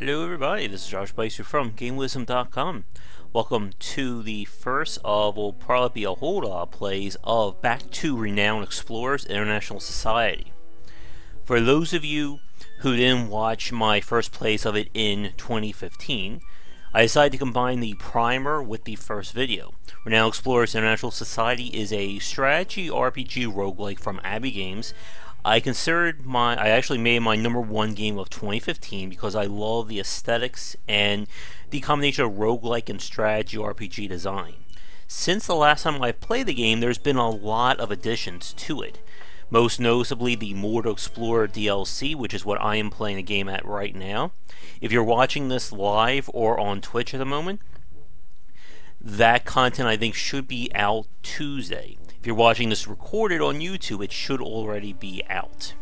Hello everybody, this is Josh Bycer from GameWisdom.com. Welcome to the first of what will probably be a whole lot of plays of Back to Renowned Explorers International Society. For those of you who didn't watch my first plays of it in 2015, I decided to combine the primer with the first video. Renowned Explorers International Society is a strategy RPG roguelike from Abbey Games. I actually made my #1 game of 2015 because I love the aesthetics and the combination of roguelike and strategy RPG design. Since the last time I've played the game, there's been a lot of additions to it. Most notably the More to Explore DLC, which is what I am playing the game at right now. If you're watching this live or on Twitch at the moment, that content I think should be out Tuesday. If you're watching this recorded on YouTube, it should already be out.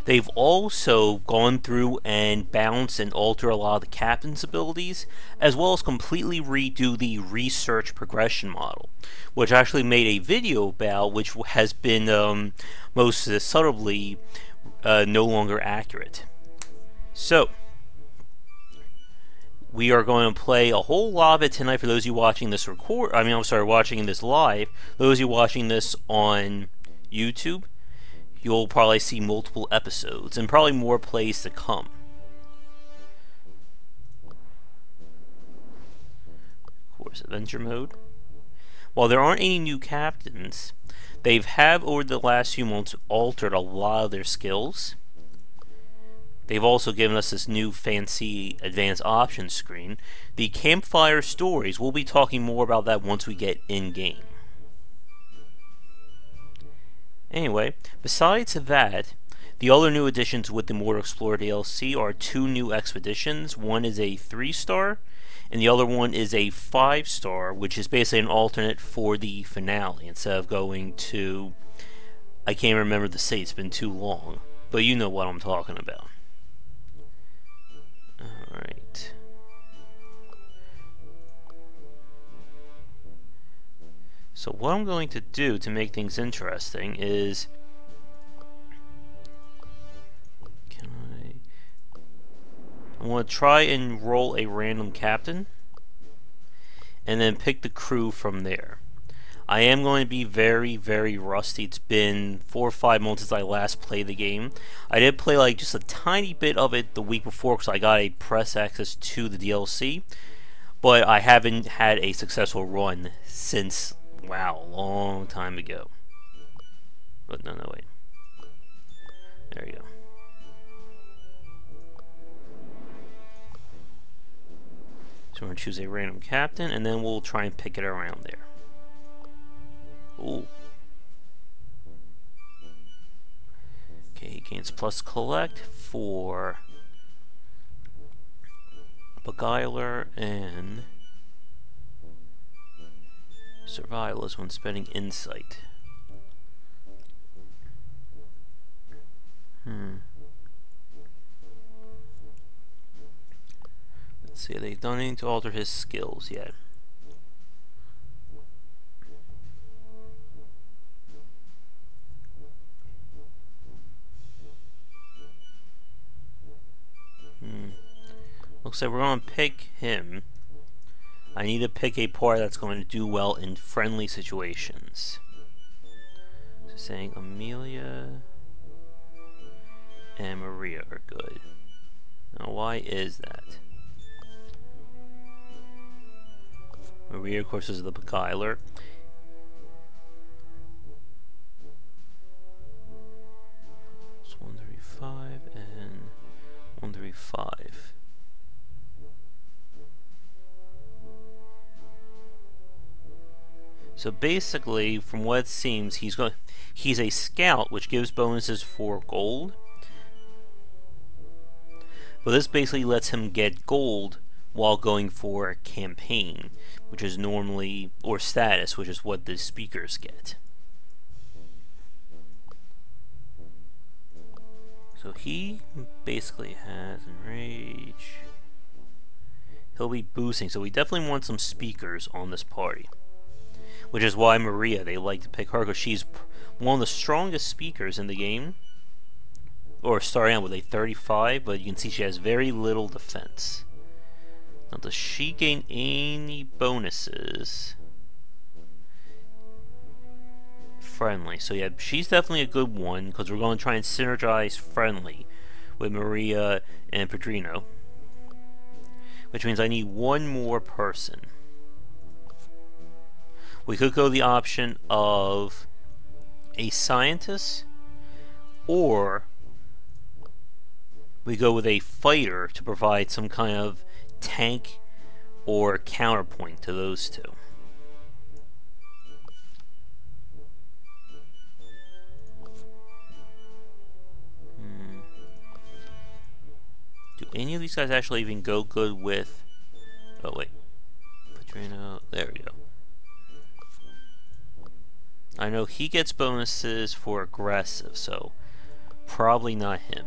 They've also gone through and balanced and altered a lot of the captain's abilities, as well as completely redo the research progression model, which I actually made a video about, which has been most subtly no longer accurate. So, we are going to play a whole lot of it tonight for those of you watching this watching this live. Those of you watching this on YouTube, you'll probably see multiple episodes and probably more plays to come. Of course, adventure mode. While there aren't any new captains, they have over the last few months altered a lot of their skills. They've also given us this new fancy advanced options screen. The campfire stories, we'll be talking more about that once we get in-game. Anyway, besides that, the other new additions with the More to Explore DLC are 2 new expeditions. One is a 3-star, and the other one is a 5-star, which is basically an alternate for the finale. Instead of going to... I can't remember the city, it's been too long, but you know what I'm talking about. Alright. So what I'm going to do to make things interesting is... I'm going to try and roll a random captain, and then pick the crew from there. I am going to be very, very rusty. It's been 4 or 5 months since I last played the game. I did play like just a tiny bit of it the week before because I got a press access to the DLC, but I haven't had a successful run since, wow, a long time ago. But no, wait. There you go. So we're going to choose a random captain, and then we'll try and pick it around there. Ooh. Okay, he gains plus collect for Beguiler and Survivalist when spending insight. Let's see, they've done anything to alter his skills yet. Looks like we're going to pick him. I need to pick a party that's going to do well in friendly situations. So saying Amelia and Maria are good. Now why is that? Maria, of course, is the Beguiler. It's 135 and 135. So basically, from what it seems, he's a scout, which gives bonuses for gold. But this basically lets him get gold while going for a campaign, which is normally, or status, which is what the speakers get. So he basically has enrage. He'll be boosting, so we definitely want some speakers on this party. Which is why Maria, they like to pick her, because she's one of the strongest speakers in the game. or starting out with a 35, but you can see she has very little defense. Now, does she gain any bonuses? Friendly. So yeah, she's definitely a good one because we're going to try and synergize friendly with Maria and Pedrino, which means I need one more person. We could go the option of a scientist, or we go with a fighter to provide some kind of tank or counterpoint to those two. Do any of these guys actually even go good with... Oh wait, Pedrino, there we go. I know he gets bonuses for aggressive, so probably not him.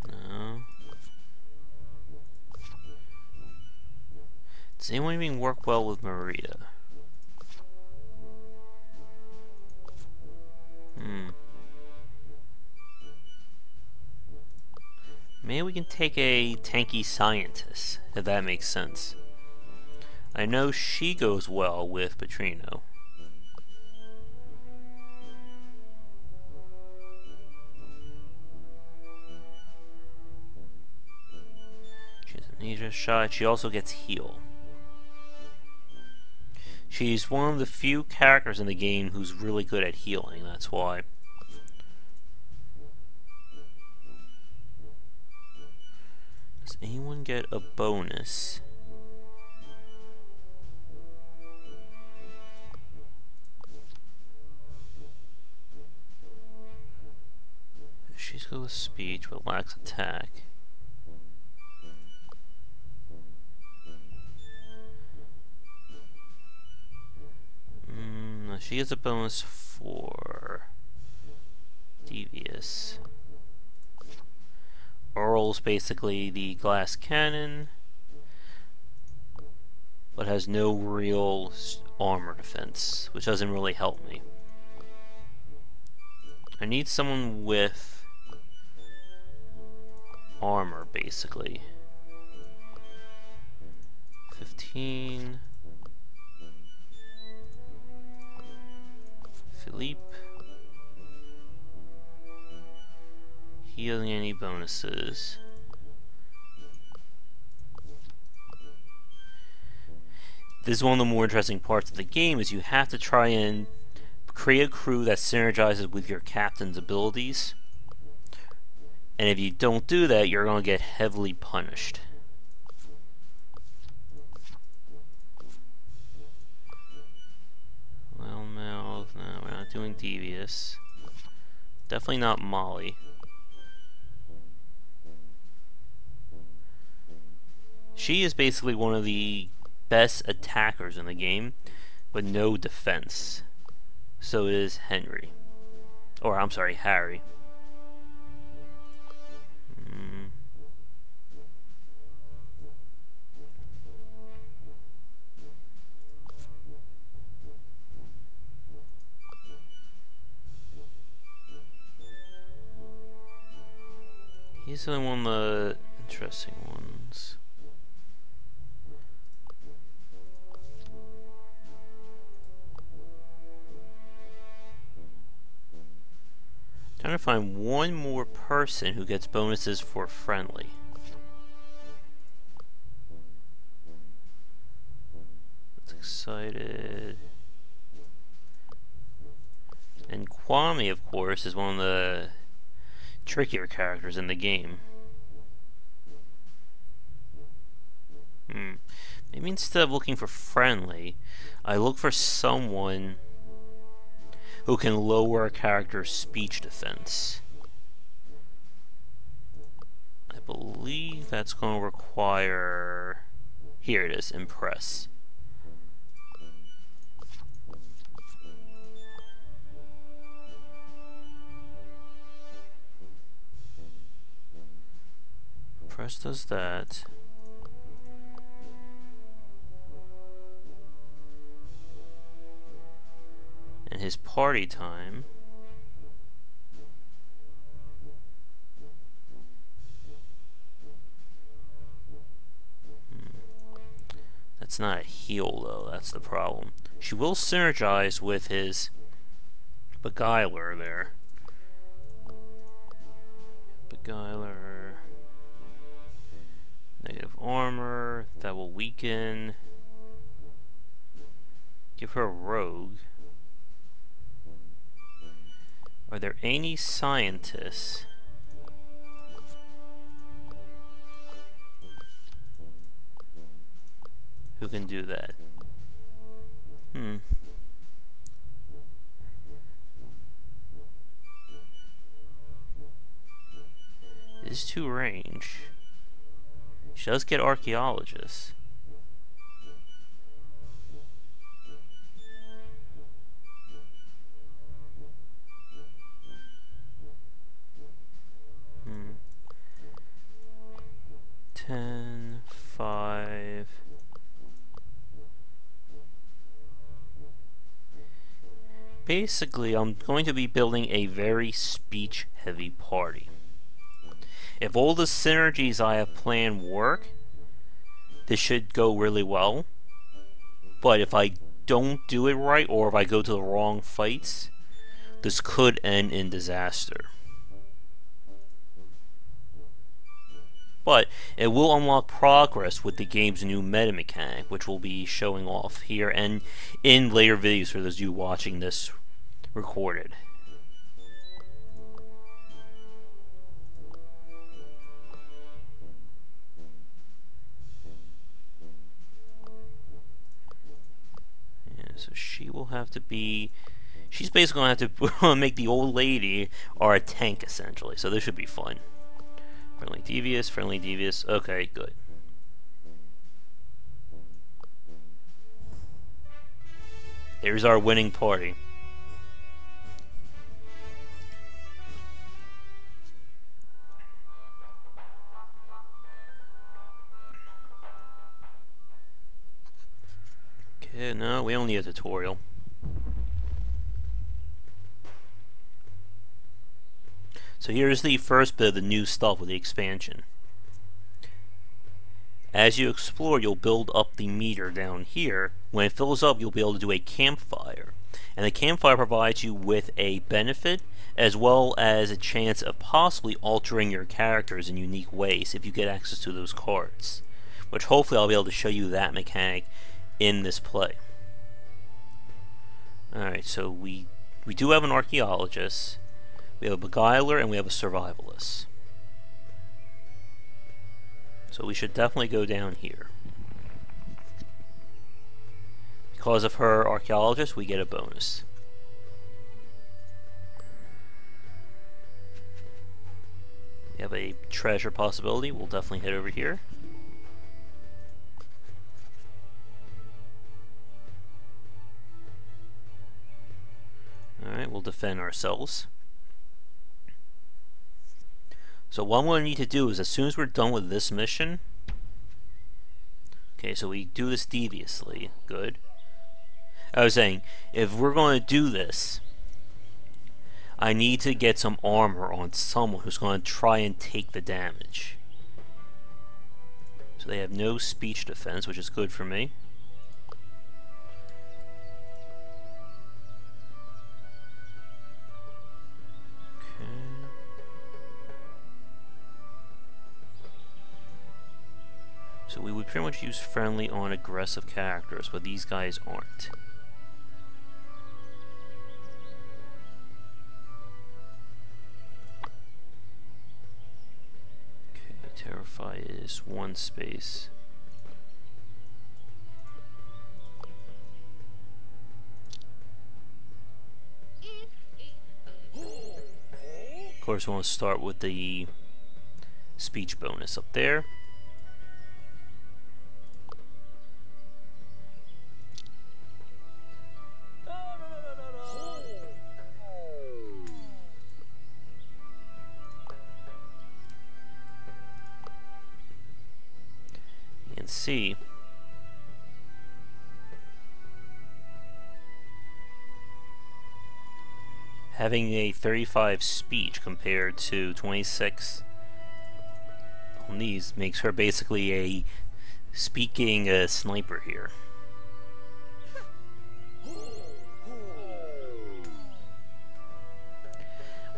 No. Does anyone even work well with Maria? Maybe we can take a tanky scientist, if that makes sense. I know she goes well with Pedrino. She has amnesia shot. She also gets heal. She's one of the few characters in the game who's really good at healing, that's why. Does anyone get a bonus? She's good with speech but lacks attack. She gets a bonus for devious. Oral's basically the glass cannon, but has no real armor defense, which doesn't really help me. I need someone with armor, basically. 15. Philippe. He doesn't get any bonuses. This is one of the more interesting parts of the game, is you have to try and create a crew that synergizes with your captain's abilities. And if you don't do that, you're going to get heavily punished. Well-mouthed, no, we're not doing devious. Definitely not Molly. She is basically one of the best attackers in the game, but no defense. So is Henry. Or, I'm sorry, Harry. He's the one of the interesting ones. Trying to find one more person who gets bonuses for friendly. That's excited. And Kwame, of course, is one of the trickier characters in the game. Maybe instead of looking for friendly, I look for someone who can lower a character's speech defense. I believe that's going to require... Here it is, Impress. Press does that. And his party time. That's not a heal though, that's the problem. She will synergize with his Beguiler there. Beguiler. Negative armor. That will weaken. Give her a rogue. Are there any scientists who can do that? Is to range. She does get archaeologists. Hmm. 10, 5. Basically, I'm going to be building a very speech-heavy party. If all the synergies I have planned work, this should go really well. But if I don't do it right, or if I go to the wrong fights, this could end in disaster. But it will unlock progress with the game's new meta mechanic, which we'll be showing off here and in later videos for those of you watching this recorded. So she will have to be... She's basically going to have to make the old lady our tank, essentially. So this should be fun. Friendly devious, friendly devious. Okay, good. Here's our winning party. Okay, no, we don't need a tutorial. So here's the first bit of the new stuff with the expansion. As you explore, you'll build up the meter down here. When it fills up, you'll be able to do a campfire. And the campfire provides you with a benefit, as well as a chance of possibly altering your characters in unique ways if you get access to those cards. Which hopefully I'll be able to show you that mechanic in this play. Alright, so we do have an archaeologist. We have a beguiler and we have a survivalist. So we should definitely go down here. Because of her archaeologist, we get a bonus. We have a treasure possibility. We'll definitely head over here. Alright, we'll defend ourselves. So what I'm going to need to do is, as soon as we're done with this mission... Okay, so we do this deviously. Good. I was saying, if we're going to do this, I need to get some armor on someone who's going to try and take the damage. So they have no speech defense, which is good for me. So we would pretty much use friendly on aggressive characters, but these guys aren't. Okay, Terrify is one space. Of course, we want to start with the speech bonus up there. see. Having a 35 speech compared to 26 on these makes her basically a speaking sniper here.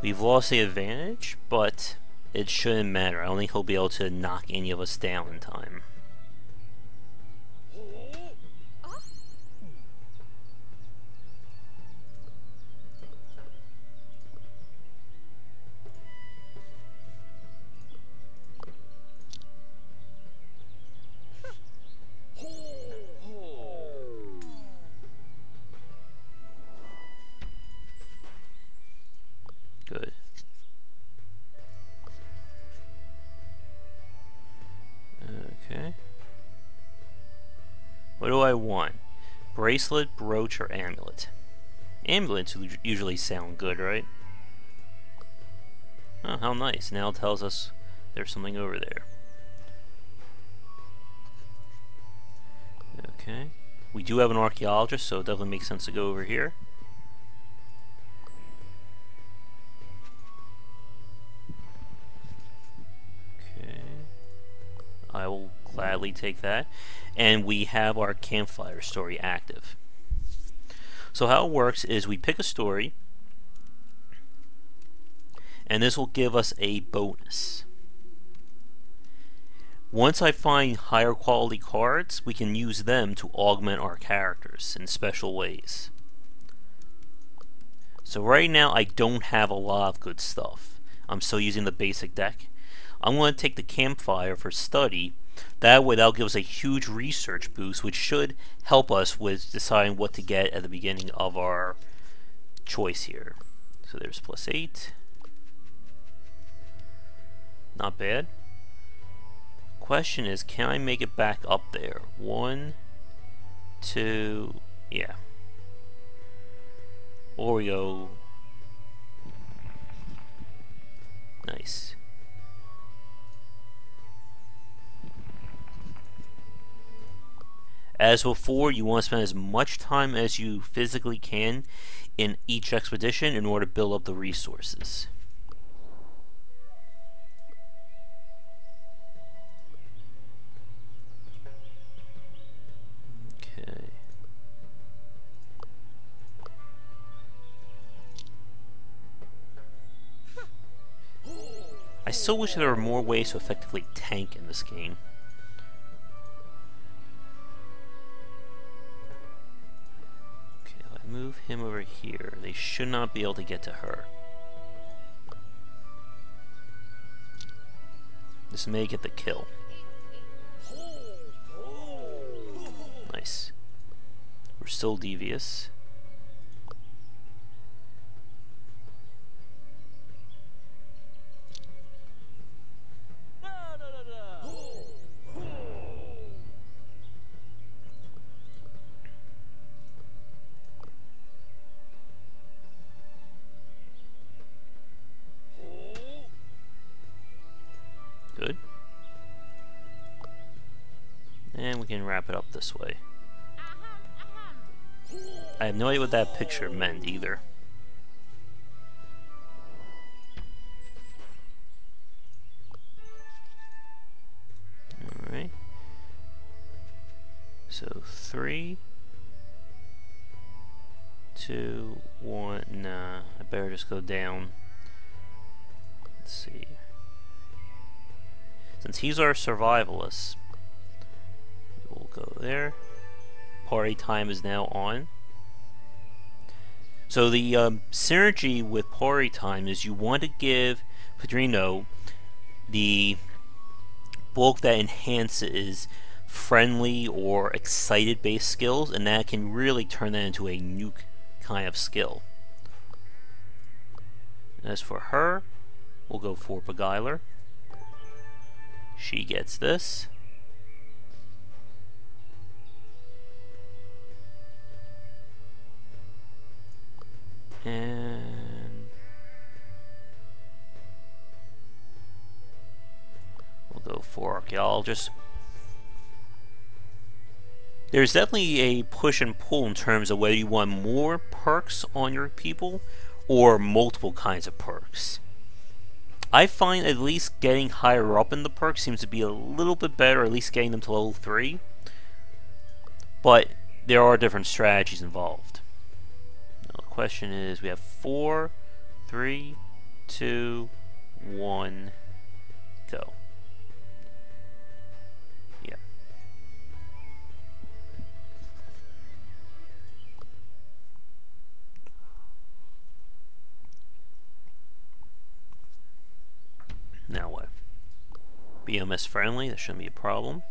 We've lost the advantage, but it shouldn't matter. I don't think he'll be able to knock any of us down in time. Good. Okay. What do I want? Bracelet, brooch, or amulet? Amulets usually sound good, right? Oh, how nice. Now it tells us there's something over there. Okay. We do have an archaeologist, so it definitely makes sense to go over here. I will gladly take that. And we have our campfire story active. So how it works is we pick a story, and this will give us a bonus. Once I find higher quality cards, we can use them to augment our characters in special ways. So right now I don't have a lot of good stuff. I'm still using the basic deck. I'm going to take the campfire for study. That way that'll give us a huge research boost, which should help us with deciding what to get at the beginning of our choice here. So there's +8. Not bad. Question is, can I make it back up there? 1, 2, yeah. Or we go. Nice. As before, you want to spend as much time as you physically can in each expedition in order to build up the resources. Okay. I still wish there were more ways to effectively tank in this game. Move him over here. They should not be able to get to her. This may get the kill. Nice. We're still devious. Good. And we can wrap it up this way. I have no idea what that picture meant either. Alright. So 3, 2, 1. Nah, I better just go down. Let's see. Since he's our survivalist, we'll go there. Party time is now on. So the synergy with party time is you want to give Padrino the bulk that enhances friendly or excited based skills, and that can really turn that into a new kind of skill. As for her, we'll go for Beguiler. She gets this. And we'll go for Archaeologist. There's definitely a push and pull in terms of whether you want more perks on your people or multiple kinds of perks. I find at least getting higher up in the perks seems to be a little bit better, at least getting them to level 3. But there are different strategies involved. Now the question is, we have 4, 3, 2, 1, go. Yeah. Now what? BMS friendly, that shouldn't be a problem.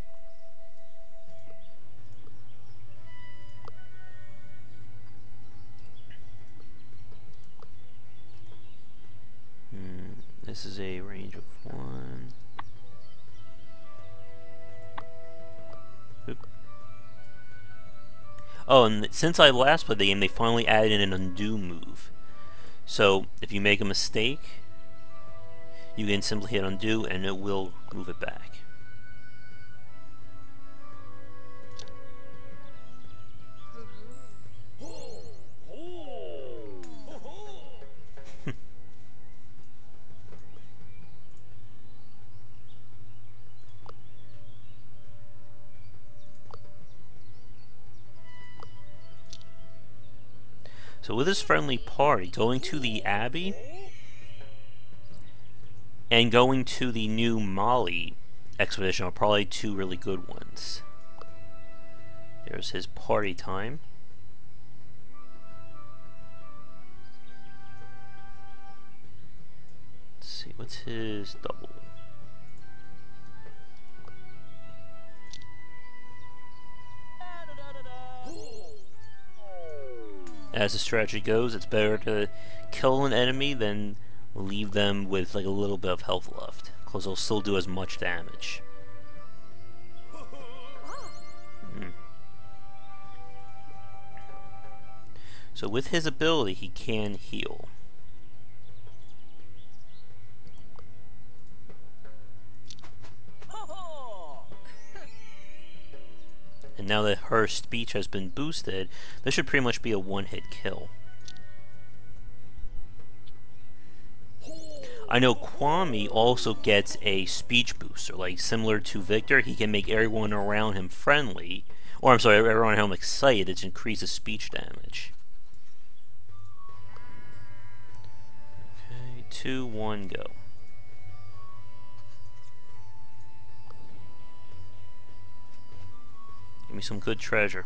This is a range of 1. Oop. Oh, and since I last played the game, they finally added in an undo move. So, if you make a mistake, you can simply hit undo and it will move it back. So with this friendly party, going to the Abbey and going to the new Mali expedition are probably two really good ones. There's his party time. Let's see, what's his double? As the strategy goes, it's better to kill an enemy than leave them with like a little bit of health left, because they'll still do as much damage. So with his ability, he can heal. And now that her speech has been boosted, this should pretty much be a one-hit kill. I know Kwame also gets a speech booster, like similar to Victor. He can make everyone around him friendly, or I'm sorry, everyone around him excited, to increase his speech damage. Okay, 2, 1, go. Give me some good treasure.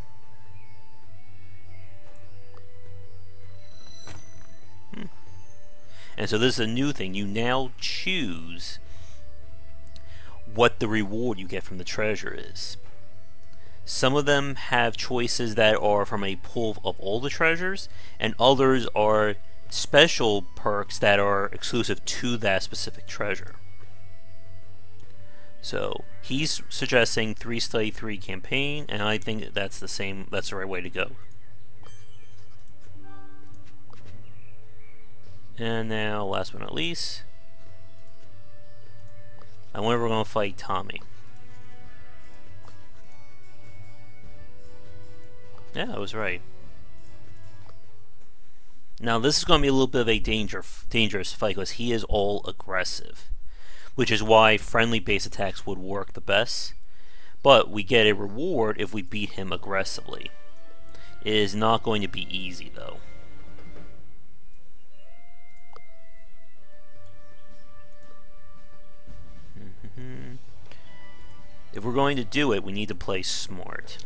And so this is a new thing. You now choose what the reward you get from the treasure is. Some of them have choices that are from a pool of all the treasures, and others are special perks that are exclusive to that specific treasure. So he's suggesting 3 study 3 campaign, and I think that's the right way to go. And now, last but not least, I wonder if we're going to fight Tommy. Yeah, I was right. Now this is going to be a little bit of a dangerous fight, because he is all aggressive, which is why friendly base attacks would work the best. But we get a reward if we beat him aggressively. It is not going to be easy though. If we're going to do it, we need to play smart.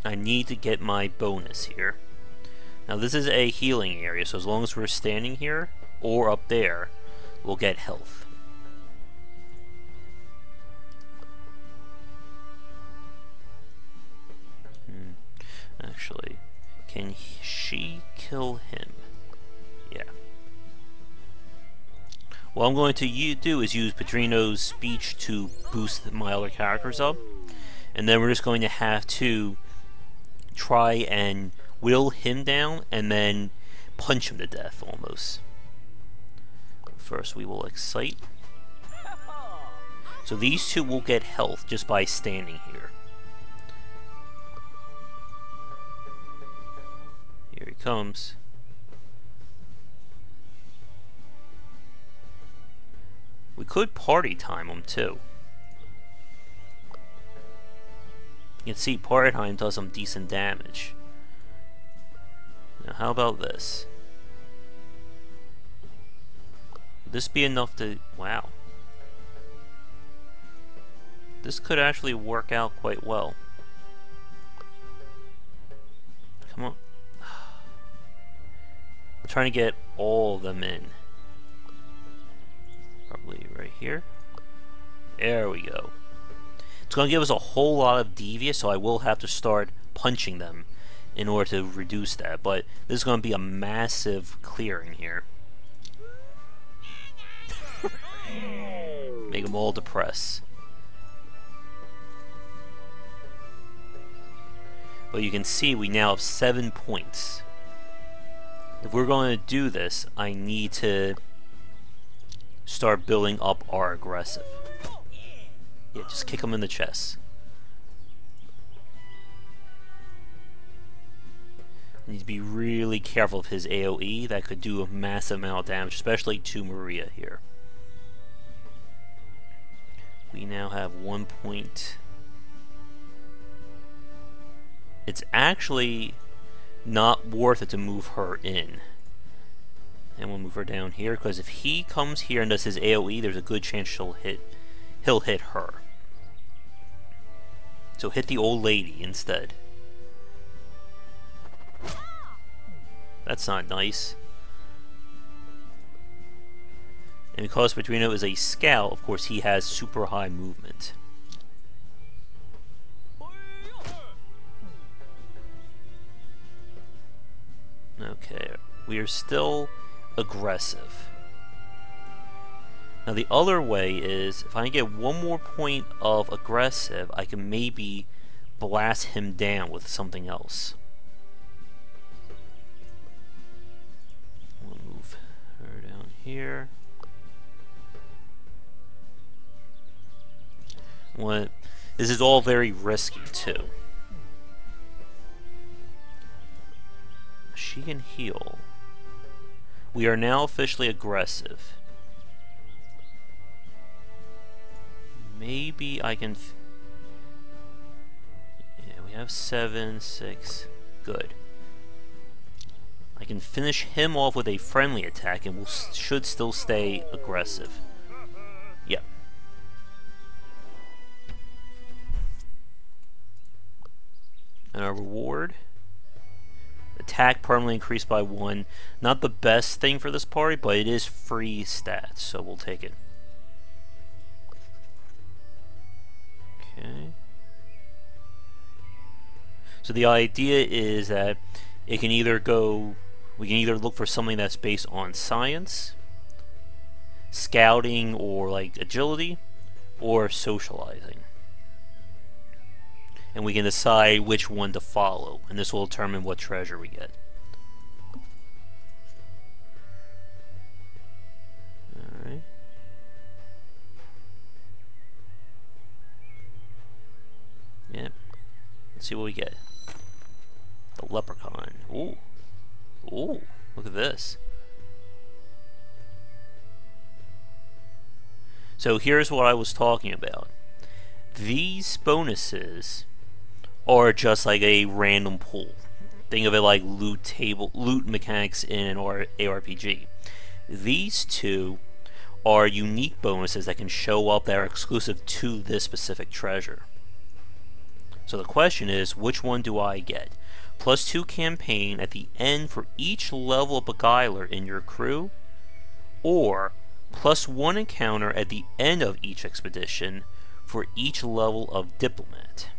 I need to get my bonus here. Now this is a healing area, so as long as we're standing here or up there, we'll get health. Actually, can she kill him? Yeah. What I'm going to do is use Padrino's speech to boost my other characters up, and then we're just going to have to try and whittle him down and then punch him to death almost. First we will excite. So these two will get health just by standing here. Here he comes. We could party time him too. You can see party time does some decent damage. Now how about this? Would this be enough to... wow. This could actually work out quite well. Come on. I'm trying to get all of them in. Probably right here. There we go. It's going to give us a whole lot of devious, so I will have to start punching them in order to reduce that. But this is going to be a massive clearing here. Make them all depressed. But you can see we now have 7 points. If we're going to do this, I need to start building up our aggressive. Yeah, just kick him in the chest. I need to be really careful of his AoE. That could do a massive amount of damage, especially to Maria here. We now have 1 point. It's actually not worth it to move her in. And we'll move her down here, because if he comes here and does his AoE, there's a good chance he'll hit her. So hit the old lady instead. That's not nice. And because Petrino is a scout, of course he has super high movement. Okay, we are still aggressive. Now the other way is, if I get 1 more point of aggressive, I can maybe blast him down with something else. We'll move her down here. This is all very risky too. She can heal. We are now officially aggressive. Maybe I can... yeah, we have 7, 6. Good. I can finish him off with a friendly attack and should still stay aggressive. Yep. And our reward... attack permanently increased by 1. Not the best thing for this party, but it is free stats, so we'll take it. Okay. So the idea is that it can either go... we can either look for something that's based on science, scouting, or like agility, or socializing. And we can decide which one to follow, and this will determine what treasure we get. Alright. Yep. Let's see what we get. The leprechaun. Ooh. Ooh. Look at this. So here's what I was talking about. These bonuses are just like a random pool. Think of it like loot mechanics in an ARPG. These two are unique bonuses that can show up that are exclusive to this specific treasure. So the question is, which one do I get? +2 campaign at the end for each level of Beguiler in your crew, or +1 encounter at the end of each expedition for each level of Diplomat.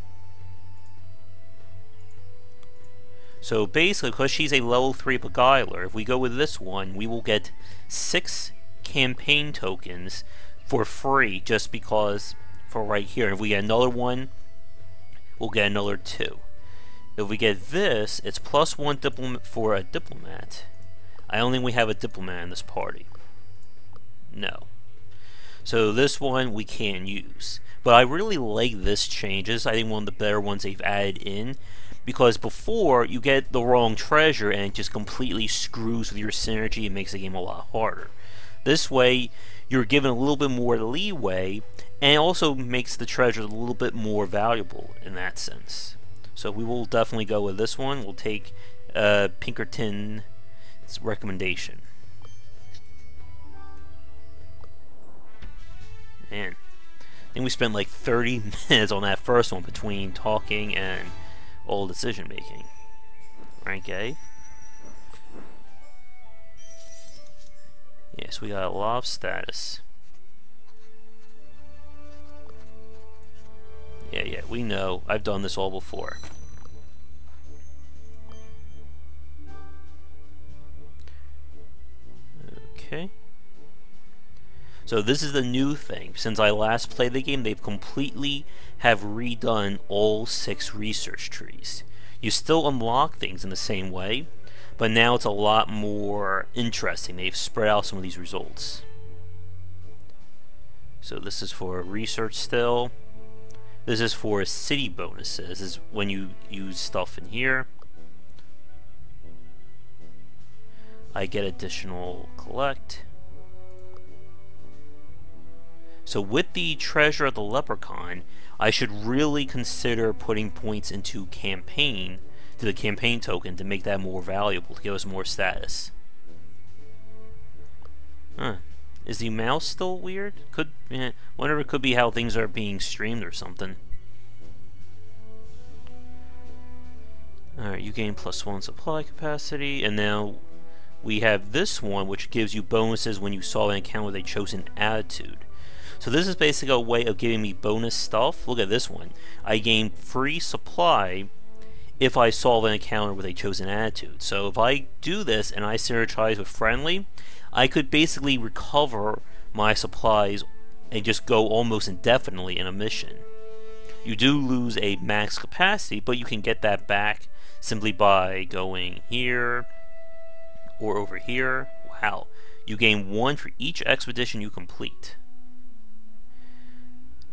So basically, because she's a level 3 Beguiler, if we go with this one, we will get 6 campaign tokens for free just because, for right here. If we get another one, we'll get another 2. If we get this, it's +1 diplomat for a Diplomat. I don't think we have a Diplomat in this party. No. So this one we can use. But I really like this changes. I think one of the better ones they've added in. Because before, you get the wrong treasure and it just completely screws with your synergy and makes the game a lot harder. This way, you're given a little bit more leeway, and it also makes the treasure a little bit more valuable in that sense. So we will definitely go with this one. We'll take Pinkerton's recommendation. Man, I think we spent like 30 minutes on that first one between talking and all decision making. Rank A. Yes, we got a lot of status. Yeah, we know. I've done this all before. Okay. So this is the new thing. Since I last played the game, they've completely have redone all 6 research trees. You still unlock things in the same way, but now it's a lot more interesting. They've spread out some of these results. So this is for research still. This is for city bonuses. This is when you use stuff in here. I get additional collect. So with the treasure of the leprechaun, I should really consider putting points into campaign, to the campaign token, to make that more valuable, to give us more status. Huh. Is the mouse still weird? Could, wonder if it could be how things are being streamed or something. Alright, you gain +1 supply capacity, and now we have this one, which gives you bonuses when you solve an encounter with a chosen attitude. So this is basically a way of giving me bonus stuff. Look at this one. I gain free supply if I solve an encounter with a chosen attitude. So if I do this and I synergize with friendly, I could basically recover my supplies and just go almost indefinitely in a mission. You do lose a max capacity, but you can get that back simply by going here or over here. Wow. You gain 1 for each expedition you complete.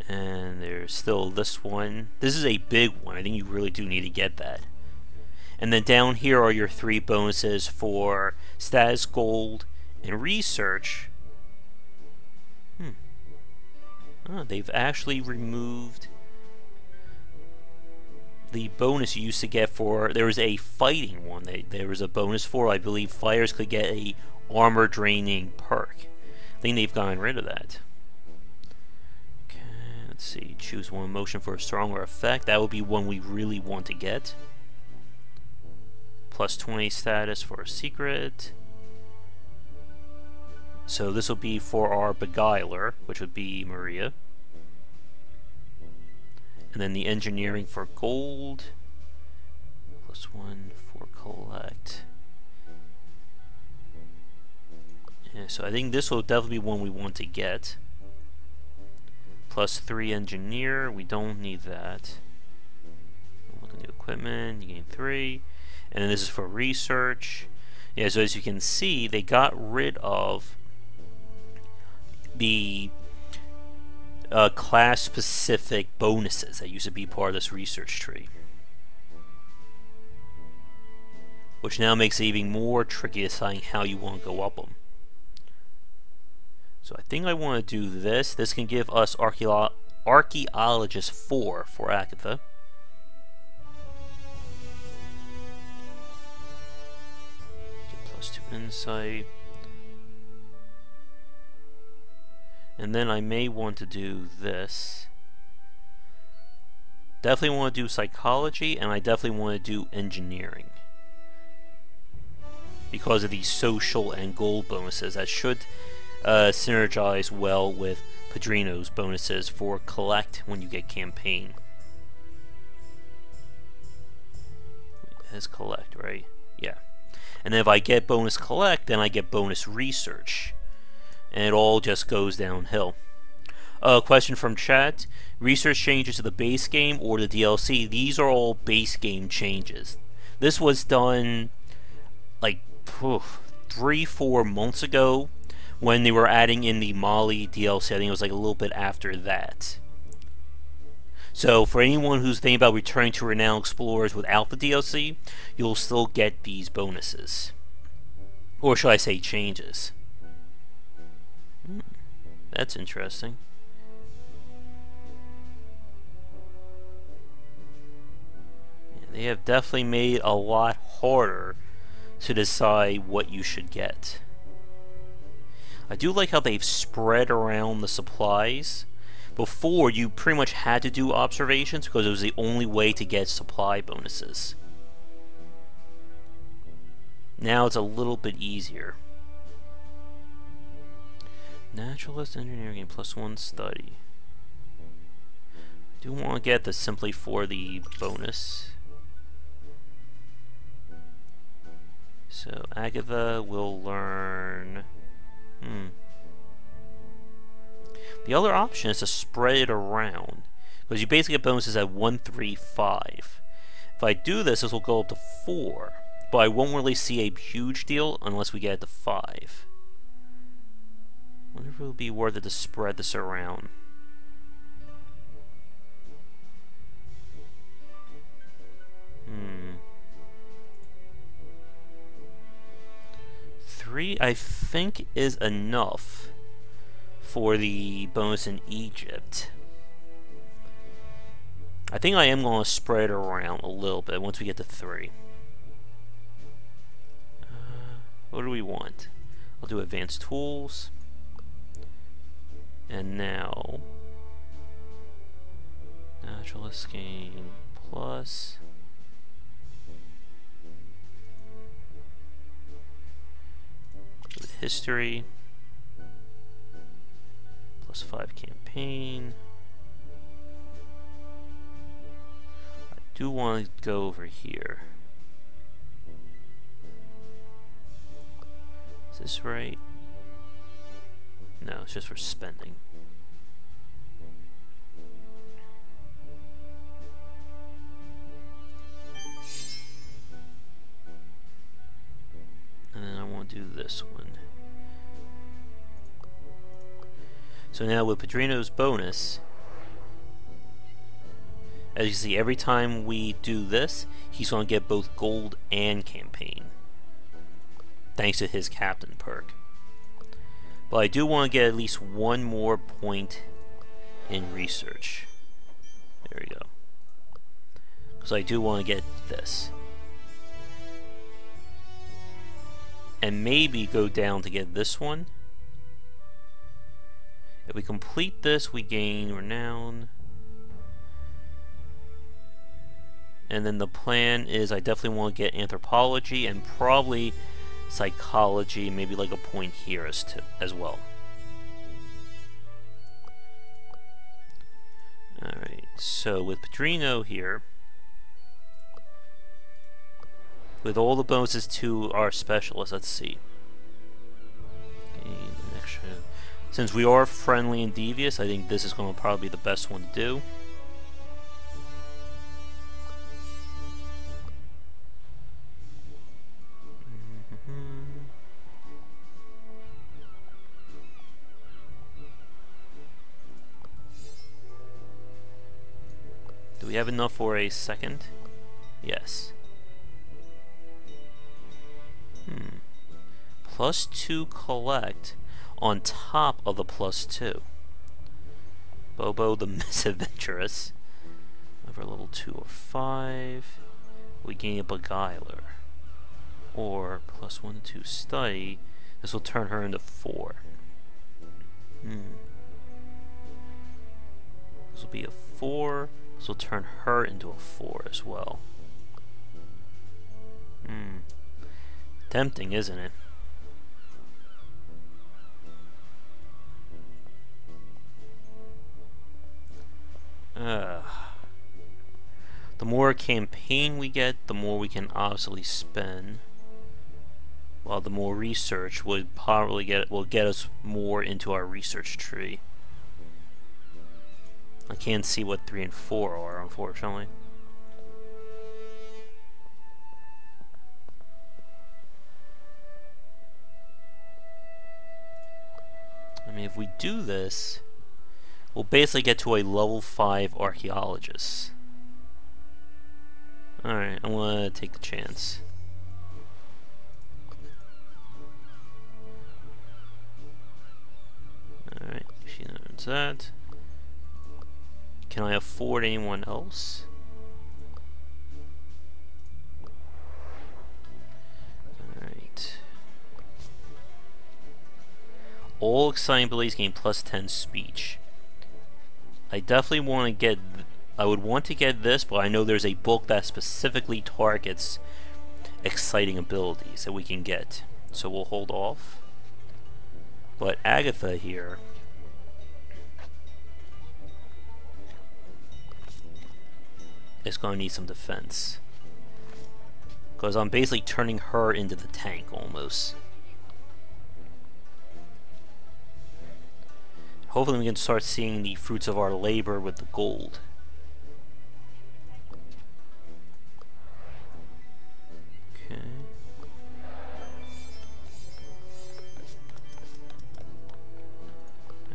And there's still this one. This is a big one. I think you really do need to get that. And then down here are your 3 bonuses for status, gold, and research. Oh, they've actually removed the bonus you used to get for... There was a fighting one. There was a bonus for, I believe, fighters could get a armor draining perk. I think they've gotten rid of that. Let's see, choose one motion for a stronger effect. That would be one we really want to get. +20 status for a secret. So this will be for our beguiler, which would be Maria. And then the engineering for gold. +1 for collect. Yeah, so I think this will definitely be one we want to get. +3 engineer, we don't need that. Look at the equipment, you gain 3. And then this is for research. Yeah, so as you can see, they got rid of the class-specific bonuses that used to be part of this research tree. Which now makes it even more tricky deciding how you want to go up them. So I think I want to do this. This can give us Archaeologist 4 for Agatha. Get +2 insight. And then I may want to do this. Definitely want to do psychology, and I definitely want to do engineering. Because of these social and gold bonuses that should synergize well with Padrino's bonuses for collect when you get campaign. It's collect, right? Yeah. And then if I get bonus collect, then I get bonus research. And it all just goes downhill. Question from chat. Research changes to the base game or the DLC? These are all base game changes. This was done like 3-4 months ago when they were adding in the Mali DLC. I think it was like a little bit after that. So for anyone who's thinking about returning to Renowned Explorers without the DLC, you'll still get these bonuses. Or should I say changes. That's interesting. Yeah, they have definitely made a lot harder to decide what you should get. I do like how they've spread around the supplies. Before, you pretty much had to do observations because it was the only way to get supply bonuses. Now it's a little bit easier. Naturalist engineering +1 study. I do want to get this simply for the bonus. So Agatha will learn... The other option is to spread it around, because you basically get bonuses at 1, 3, 5. If I do this, this will go up to 4, but I won't really see a huge deal unless we get it to 5. I wonder if it would be worth it to spread this around. Three, I think, is enough for the bonus in Egypt. I think I am going to spread it around a little bit once we get to 3. What do we want? I'll do advanced tools. And now naturalist gain plus history +5 campaign. I do want to go over here. Is this right? No, it's just for spending. And then I want to do this one. So now with Padrino's bonus, as you see, every time we do this, he's going to get both gold and campaign, thanks to his captain perk. But I do want to get at least one more point in research. There we go. Because I do want to get this. And maybe go down to get this one. If we complete this, we gain renown. And then the plan is I definitely want to get anthropology and probably psychology, maybe like a point here as well. Alright, so with Padrino here, with all the bonuses to our specialists, let's see. Gain an extra. Since we are friendly and devious, I think this is going to probably be the best one to do. Do we have enough for a second? Yes. +2 collect on top of the +2. Bobo the Misadventurous. Over level 2 or 5. We gain a Beguiler. Or +1 to study. This will turn her into 4. This will be a 4. This will turn her into a 4 as well. Tempting, isn't it? The more campaign we get, the more we can obviously spend. While the more research would probably will get us more into our research tree. I can't see what 3 and 4 are, unfortunately. if we do this, we'll basically get to a level 5 archaeologist. Alright, I'm gonna take the chance. Alright, she knows that. Can I afford anyone else? Alright. All exciting abilities gain plus 10 speech. I definitely want to get... I would want to get this, but I know there's a book that specifically targets exciting abilities that we can get. So we'll hold off. But Agatha here is going to need some defense. Because I'm basically turning her into the tank almost. Hopefully we can start seeing the fruits of our labor with the gold. Okay.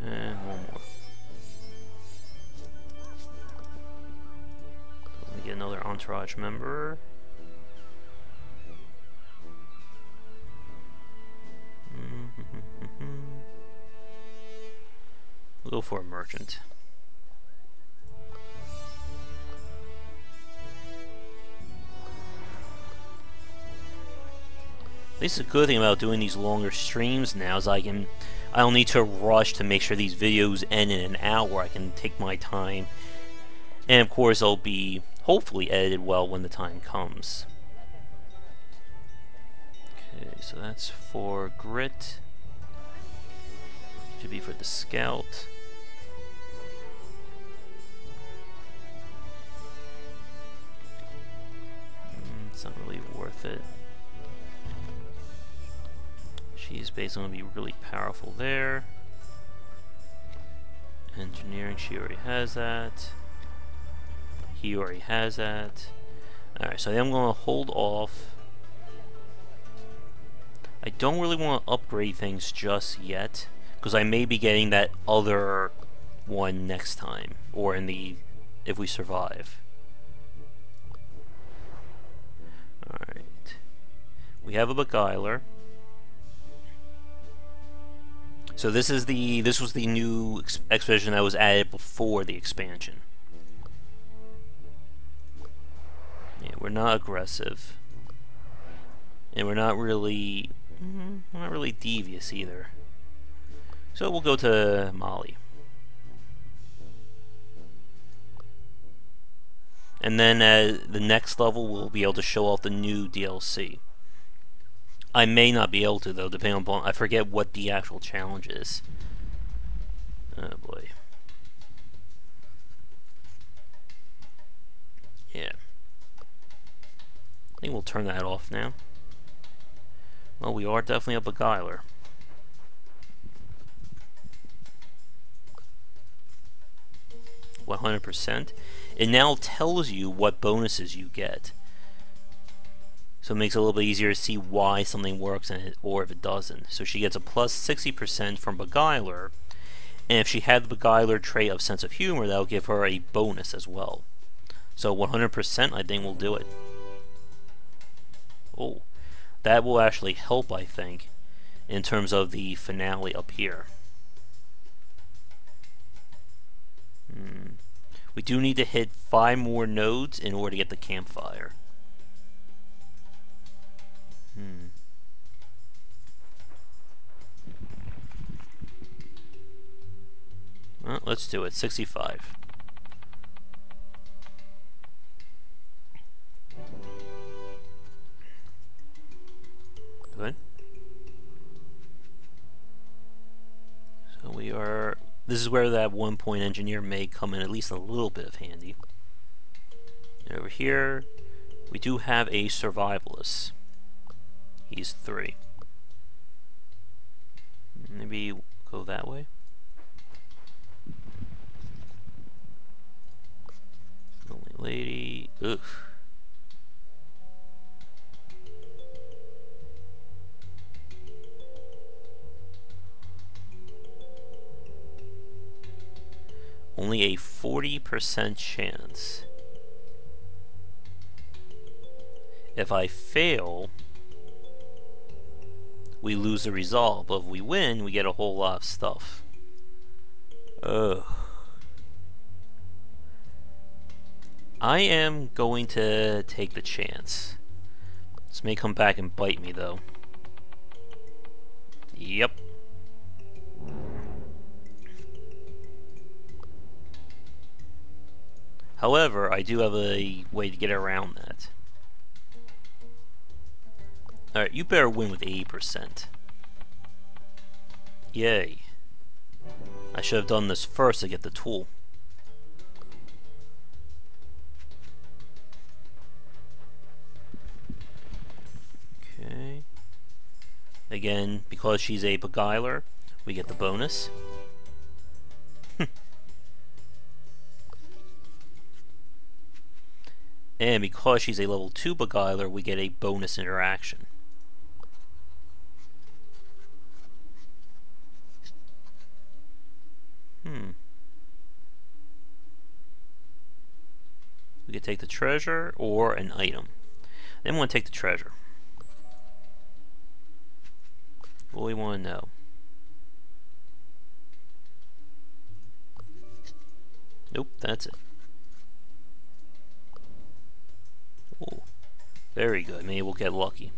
And one more. Let me get another entourage member. We'll go for a merchant. At least the good thing about doing these longer streams now is I don't need to rush to make sure these videos end in an hour. I can take my time, and of course they'll be hopefully edited well when the time comes. Okay, so that's for grit. Should be for the scout. It's not really worth it. She's basically going to be really powerful there. Engineering, she already has that. He already has that. Alright, so I'm going to hold off. I don't really want to upgrade things just yet, because I may be getting that other one next time, or in the if we survive. Alright. We have a beguiler. So this was the new expedition that was added before the expansion. Yeah, we're not aggressive. And we're not really devious either. So we'll go to Mali. And then at the next level we'll be able to show off the new DLC. I may not be able to though, depending on... I forget what the actual challenge is. Oh boy. Yeah. I think we'll turn that off now. Well, we are definitely a beguiler. %. It now tells you what bonuses you get. So it makes it a little bit easier to see why something works or if it doesn't. So she gets a plus 60% from Beguiler, and if she had the Beguiler trait of Sense of Humor, that'll give her a bonus as well. So 100% I think will do it. Oh, that will actually help, I think, in terms of the finale up here. We do need to hit 5 more nodes in order to get the campfire. Well, let's do it. 65. Good. So we are... This is where that 1-point engineer may come in at least a little bit of handy. And over here, we do have a survivalist. He's 3. Maybe go that way. Lonely lady. Ugh. Only a 40% chance. If I fail, we lose the resolve, but if we win, we get a whole lot of stuff. Ugh. I am going to take the chance. This may come back and bite me, though. Yep. However, I do have a way to get around that. Alright, you better win with 80%. Yay. I should have done this first to get the tool. Okay. Again, because she's a beguiler, we get the bonus. And because she's a level 2 beguiler, we get a bonus interaction. We could take the treasure or an item. Then we want to take the treasure. What do we want to know? Nope, that's it. Oh, very good. Maybe we'll get lucky.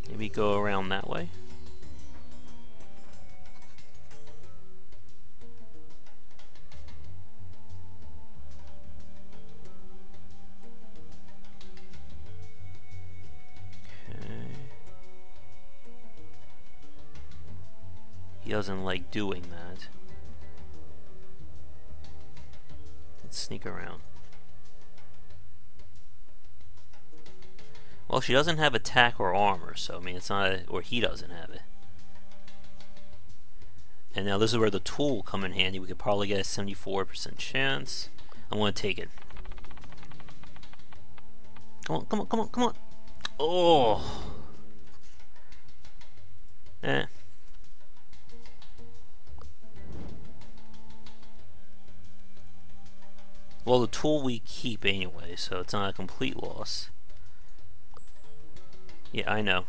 Maybe go around that way. He doesn't like doing that. Let's sneak around. Well, she doesn't have attack or armor, so I mean it's not, or he doesn't have it. And now this is where the tool will come in handy. We could probably get a 74% chance. I want to take it. Come on, come on, come on, come on. Oh. Eh. Well, the tool we keep anyway, so it's not a complete loss. Yeah, I know.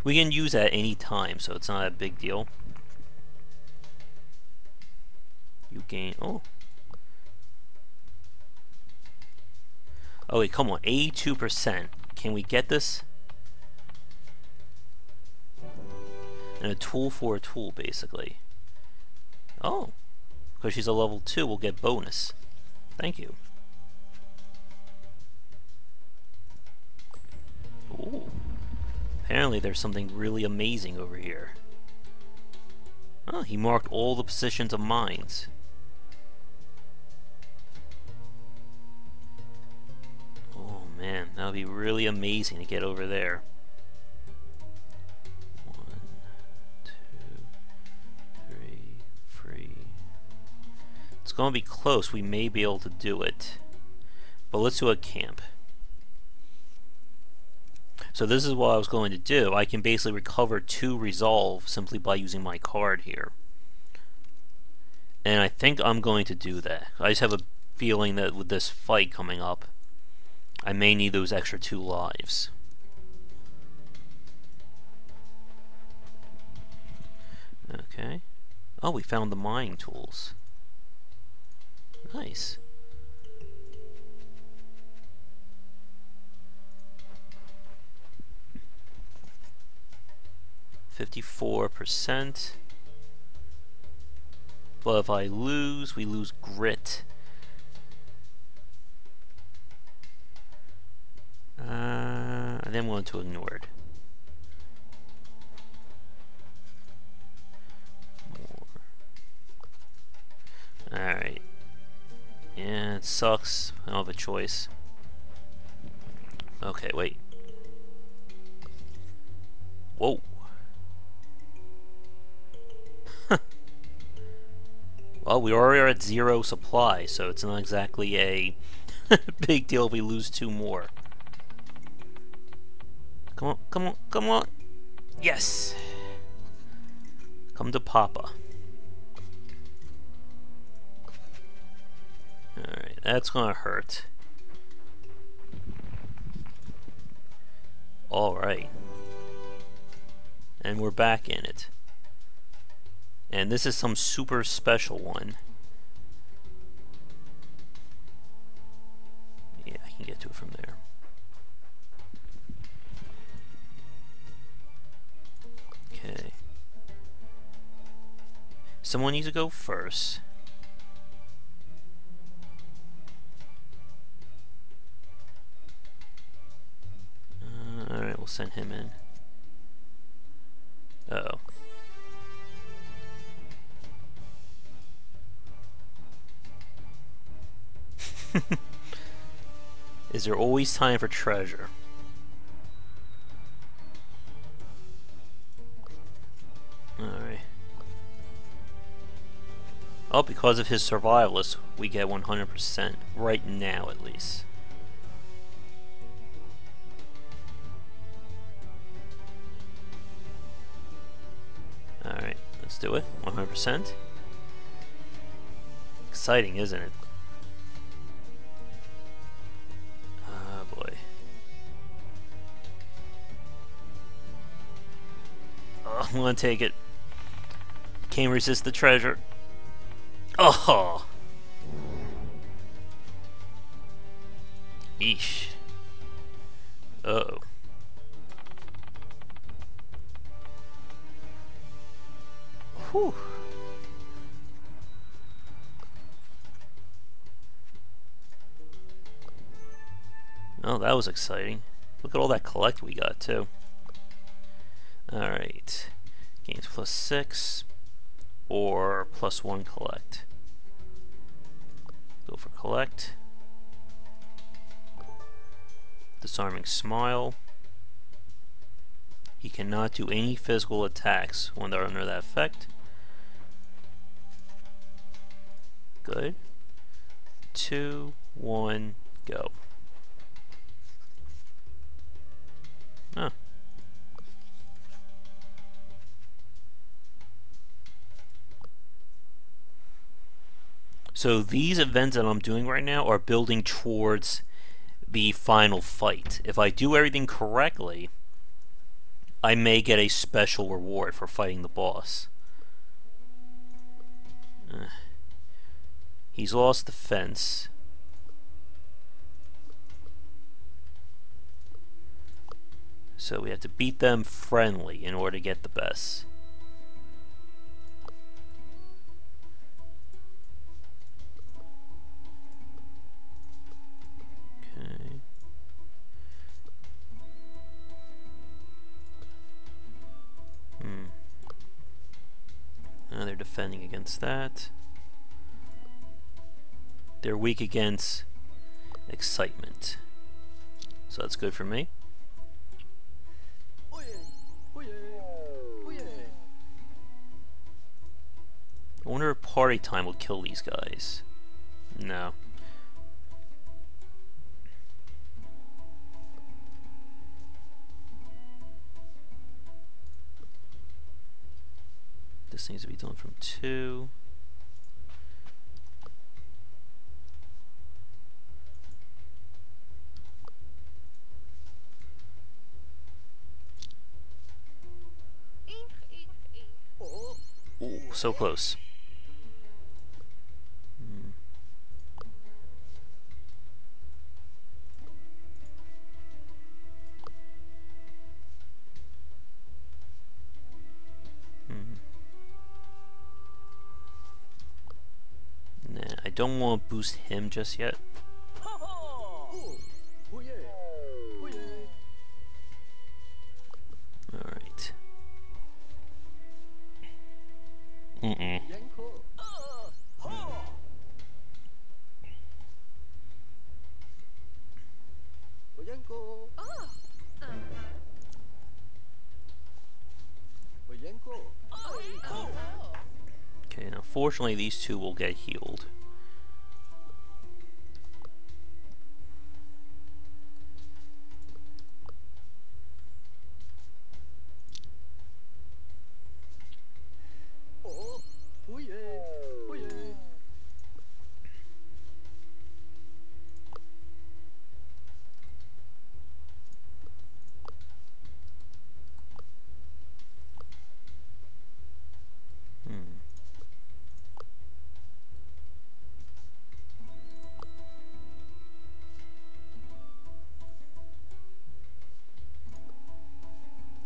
We can use that any time, so it's not a big deal. You gain... Oh. Oh, wait, come on. 82%. Can we get this? And a tool for a tool, basically. Oh. Because she's a level 2, we'll get bonus. Thank you. Ooh. Apparently there's something really amazing over here. Oh, he marked all the positions of mines. Oh man, that would be really amazing to get over there. 1, 2, 3. It's going to be close. We may be able to do it. But let's do a camp. So this is what I was going to do. I can basically recover 2 resolve simply by using my card here. And I think I'm going to do that. I just have a feeling that with this fight coming up, I may need those extra 2 lives. Okay. Oh, we found the mining tools. Nice. %. But if I lose, we lose grit. I then want to ignore it. Alright. Yeah, it sucks. I don't have a choice. Okay, wait. Whoa. Well, we already are at 0 supply, so it's not exactly a big deal if we lose 2 more. Come on, come on, come on! Yes! Come to Papa. Alright, that's gonna hurt. Alright. And we're back in it. And this is some super special one. Yeah, I can get to it from there. Okay. Someone needs to go first. Alright, we'll send him in. Uh-oh. Is there always time for treasure? Alright. Oh, because of his survivalist, we get 100% right now, at least. Alright, let's do it. 100%. Exciting, isn't it? Ah, boy. Oh, I'm gonna take it. Can't resist the treasure. Oh! Eesh. Uh-oh. Whew. Oh, that was exciting. Look at all that collect we got, too. Alright. Gains +6 or +1 collect. Go for collect. Disarming smile. He cannot do any physical attacks when they're under that effect. Good. 2, 1, go. Huh. So these events that I'm doing right now are building towards the final fight. If I do everything correctly, I may get a special reward for fighting the boss. He's lost the fence. So we have to beat them friendly in order to get the best. Okay. Now they're defending against that. They're weak against excitement. So that's good for me. I wonder if party time will kill these guys. No. This needs to be done from 2. Ooh, so close. Nah, I don't want to boost him just yet. Alright. Okay, now fortunately these two will get healed.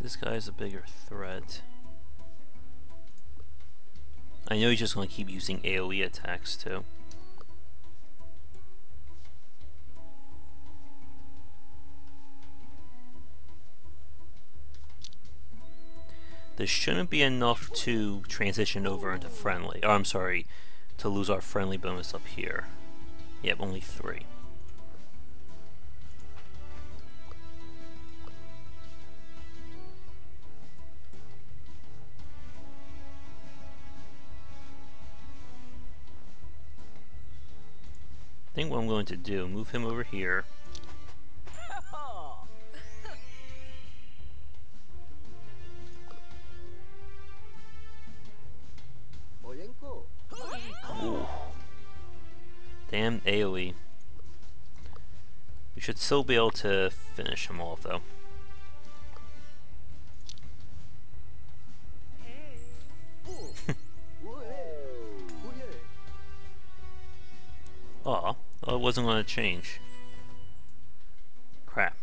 This guy's a bigger threat. I know he's just going to keep using AoE attacks too. This shouldn't be enough to transition over into friendly. Oh, I'm sorry, to lose our friendly bonus up here. Yep, only 3. I think what I'm going to do, move him over here. Ooh. Damn AoE. We should still be able to finish him off though. Aw, well, it wasn't going to change. Crap.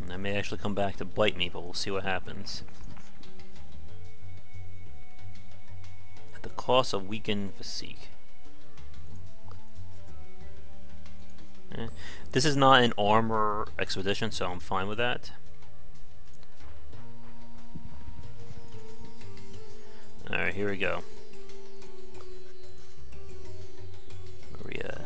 That may actually come back to bite me, but we'll see what happens. At the cost of weakened physique. This is not an armor expedition, so I'm fine with that. Alright, here we go. Where we at?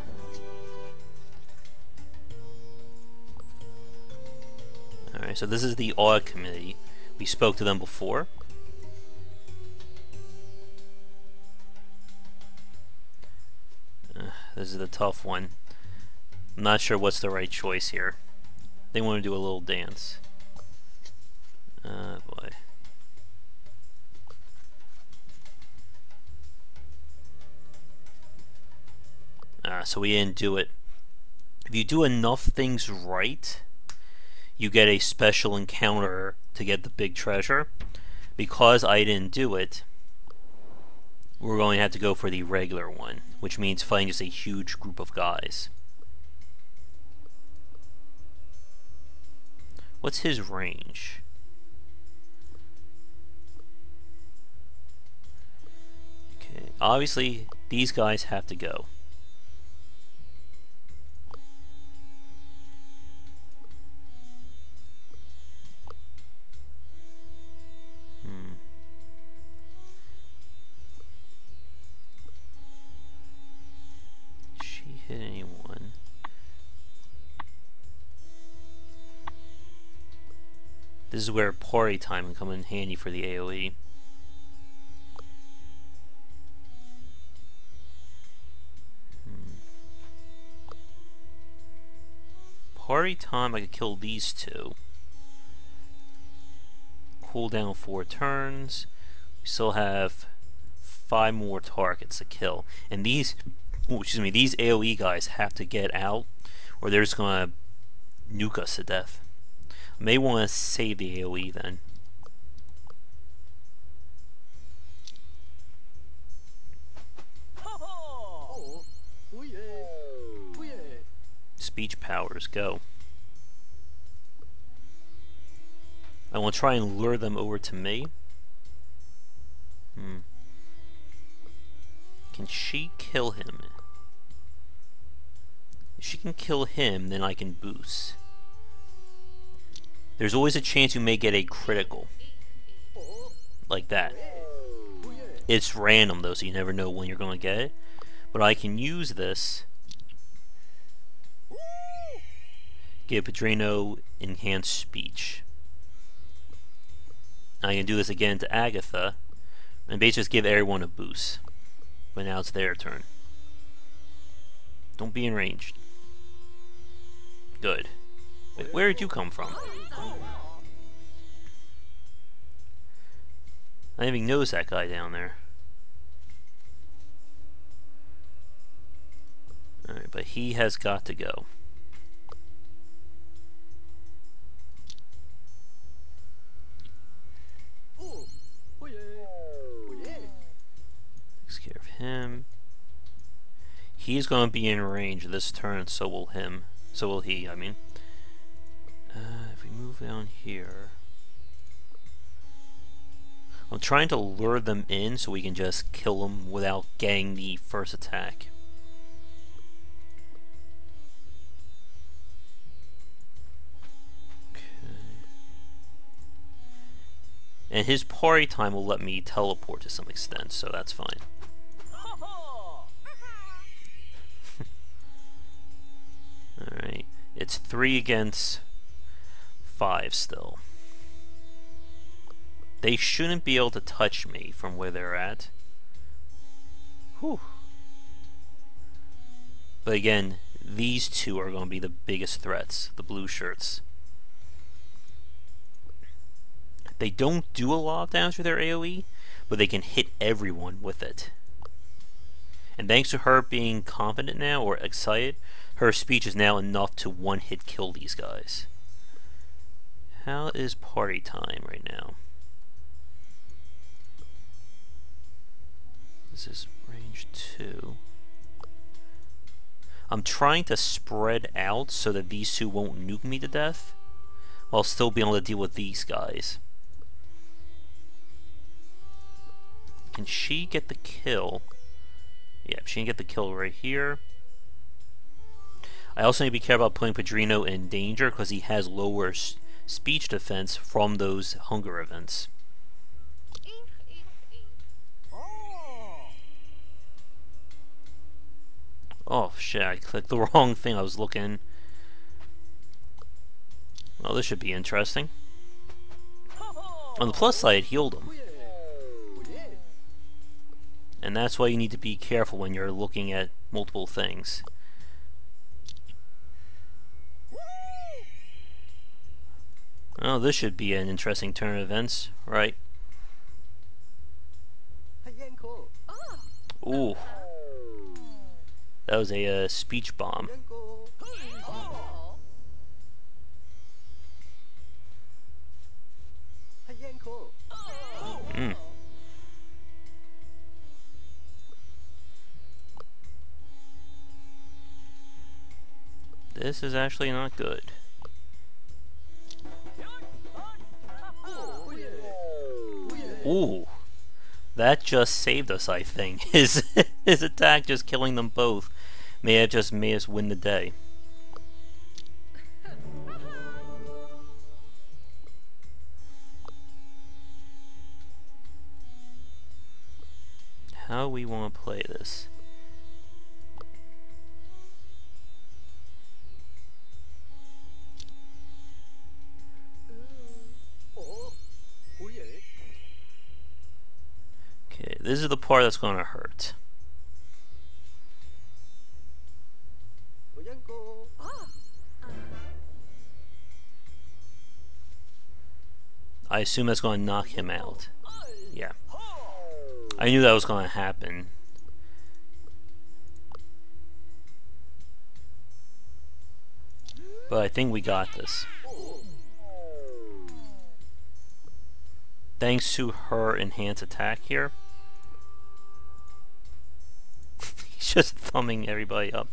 Alright, so this is the audit committee. We spoke to them before. This is the tough one. I'm not sure what's the right choice here. They want to do a little dance. Boy. So we didn't do it. If you do enough things right, you get a special encounter to get the big treasure. Because I didn't do it, we're going to have to go for the regular one, which means fighting just a huge group of guys. What's his range? Okay, obviously these guys have to go. Hit anyone. This is where party time can come in handy for the AoE. Party time, I could kill these two. Cooldown 4 turns. We still have 5 more targets to kill. And these these AoE guys have to get out, or they're just gonna nuke us to death. I may want to save the AoE then. Speech powers, go. I will try and lure them over to me. Can she kill him? If she can kill him, then I can boost. There's always a chance you may get a critical. Like that. It's random though, so you never know when you're going to get it. But I can use this. Give Padrino enhanced speech. I can do this again to Agatha. And basically just give everyone a boost. But now it's their turn. Don't be enraged. Good. Wait, where did you come from? I didn't even notice that guy down there. Alright, but he has got to go. Takes care of him. he's going to be in range this turn, so will him. So will he, I mean. If we move down here... I'm trying to lure them in so we can just kill them without getting the first attack. Okay. And his party time will let me teleport to some extent, so that's fine. Alright, it's 3 against 5 still. They shouldn't be able to touch me from where they're at. Whew. But again, these two are going to be the biggest threats, the blue shirts. They don't do a lot of damage with their AoE, but they can hit everyone with it. And thanks to her being confident now, or excited, her speech is now enough to one-hit kill these guys. How is party time right now? This is range 2. I'm trying to spread out so that these two won't nuke me to death, while still being able to deal with these guys. Can she get the kill? Yeah, she can get the kill right here. I also need to be careful about putting Padrino in danger because he has lower speech defense from those hunger events. Oh shit, I clicked the wrong thing. I was looking. Well, this should be interesting. On the plus side, it healed him. And that's why you need to be careful when you're looking at multiple things. Oh, this should be an interesting turn of events, right? Ooh. That was a speech bomb. Mm. This is actually not good. Ooh. That just saved us, I think. His attack just killing them both may have just made us win the day. How do we want to play this? Okay, this is the part that's going to hurt. I assume that's going to knock him out. Yeah. I knew that was going to happen. But I think we got this. Thanks to her enhanced attack here. He's just thumbing everybody up.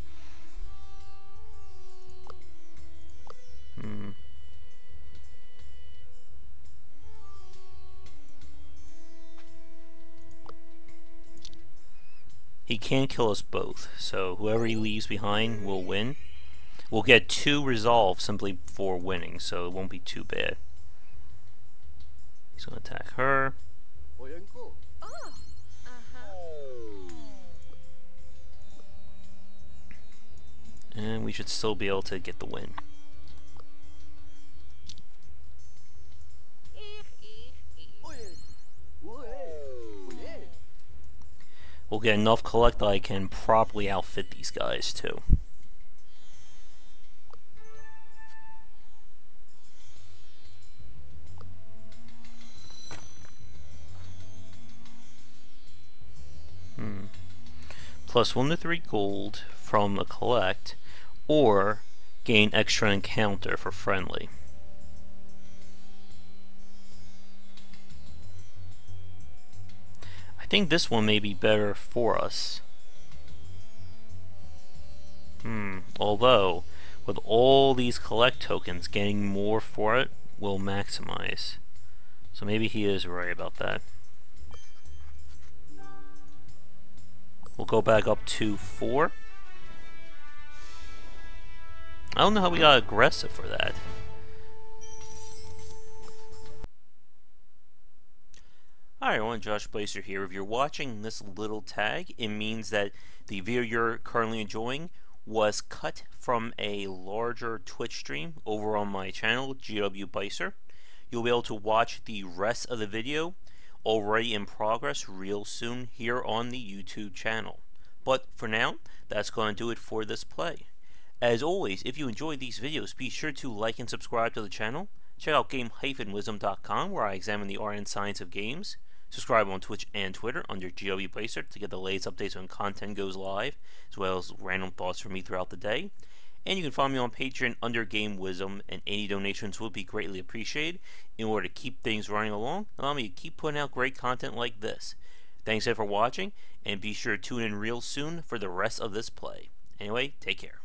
He can kill us both, so whoever he leaves behind will win. We'll get 2 resolve simply for winning, so it won't be too bad. He's going to attack her. And we should still be able to get the win. We'll get enough collect that I can properly outfit these guys too. Plus 1 to 3 gold from a collect, or gain extra encounter for friendly. I think this one may be better for us. Although, with all these collect tokens, getting more for it will maximize. So maybe he is right about that. We'll go back up to 4. I don't know how we got aggressive for that. Hi everyone, Josh Bycer here. If you're watching this little tag, it means that the video you're currently enjoying was cut from a larger Twitch stream over on my channel, GW Bycer. You'll be able to watch the rest of the video already in progress real soon here on the YouTube channel. But for now, that's going to do it for this play. As always, if you enjoy these videos, be sure to like and subscribe to the channel. Check out game-wisdom.com where I examine the art and science of games. Subscribe on Twitch and Twitter under GW Bycer to get the latest updates when content goes live, as well as random thoughts from me throughout the day. And you can follow me on Patreon under Game Wisdom, and any donations would be greatly appreciated in order to keep things running along, allow me to keep putting out great content like this. Thanks again for watching, and be sure to tune in real soon for the rest of this play. Anyway, take care.